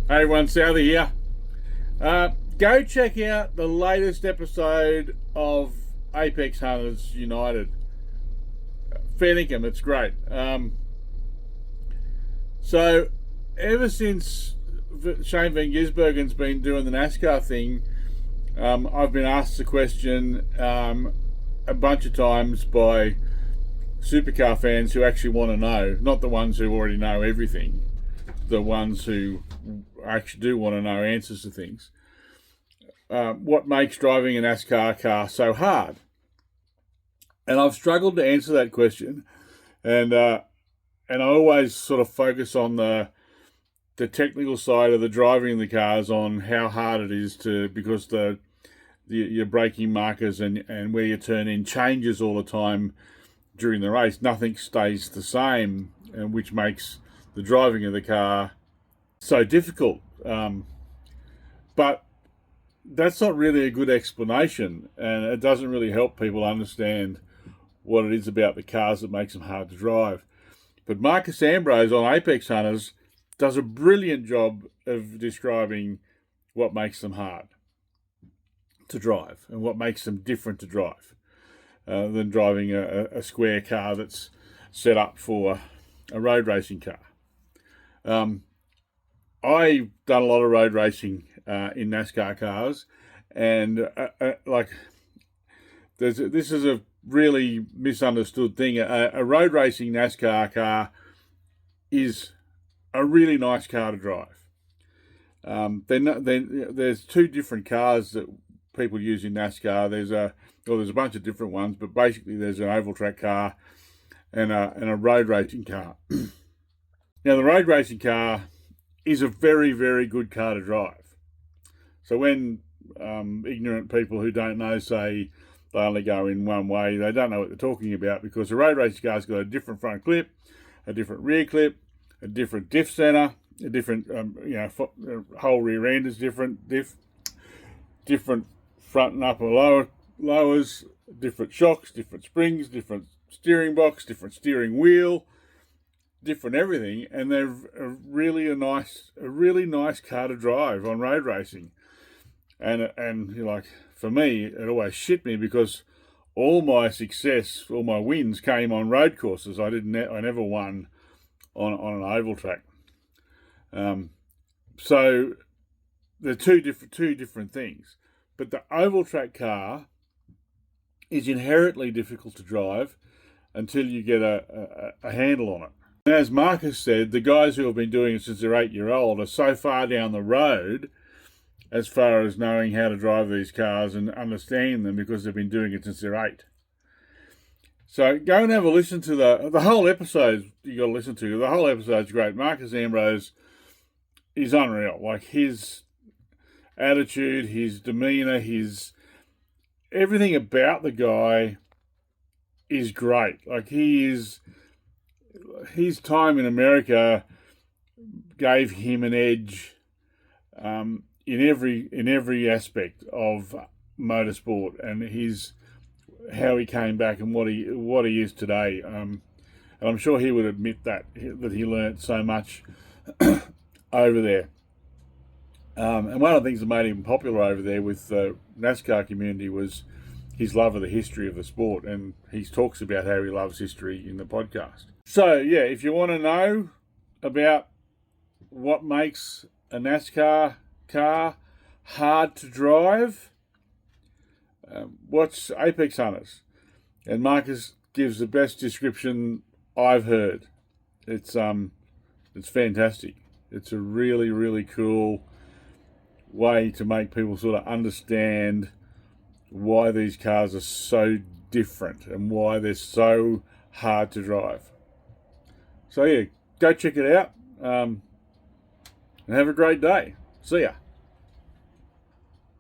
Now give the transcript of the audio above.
Hey everyone, Southy here. Go check out the latest episode of Apex Hunters United. Fair dinkum, it's great. So, ever since Shane Van Gisbergen's been doing the NASCAR thing, I've been asked the question a bunch of times by supercar fans who actually want to know, not the ones who already know everything, the ones who actually do want to know answers to things. What makes driving a NASCAR car so hard? And I've struggled to answer that question, and I always sort of focus on the technical side of the driving of the cars, on how hard it is because your braking markers and where you turn in changes all the time during the race. Nothing stays the same, and which makes the driving of the car so difficult. But that's not really a good explanation, and it doesn't really help people understand what it is about the cars that makes them hard to drive. But Marcus Ambrose on Apex Hunters does a brilliant job of describing what makes them hard to drive and what makes them different to drive than driving a square car that's set up for a road racing car. I've done a lot of road racing in NASCAR cars, and this is a really misunderstood thing. A road racing NASCAR car is a really nice car to drive. There's two different cars that people use in NASCAR. There's a bunch of different ones, but basically there's an oval track car and a road racing car. Now, the road racing car is a very, very good car to drive. So when ignorant people who don't know say they only go in one way, they don't know what they're talking about, because the road racing car's got a different front clip, a different rear clip, a different diff center, a different whole rear end is different, different front and upper lowers, different shocks, different springs, different steering box, different steering wheel, different everything, and they're really nice car to drive on road racing. And like, for me, it always shit me, because all my success, all my wins came on road courses. I never won on an oval track. So they're two different things. But the oval track car is inherently difficult to drive until you get a handle on it. And as Marcus said, the guys who have been doing it since they're 8-year-old are so far down the road as far as knowing how to drive these cars and understanding them, because they've been doing it since they're 8. So go and have a listen to the whole episode. You got to listen to the whole episode's great. Marcus Ambrose is unreal. Like, his attitude, his demeanor, everything about the guy is great. Like, his time in America gave him an edge in every aspect of motorsport, and how he came back and what he is today. And I'm sure he would admit that he learnt so much over there. And one of the things that made him popular over there with the NASCAR community was his love of the history of the sport, and he talks about how he loves history in the podcast. So yeah, if you want to know about what makes a NASCAR car hard to drive, watch Apex Hunters, and Marcus gives the best description I've heard. It's fantastic. It's a really, really cool way to make people sort of understand why these cars are so different and why they're so hard to drive. So yeah, go check it out, and have a great day. See ya.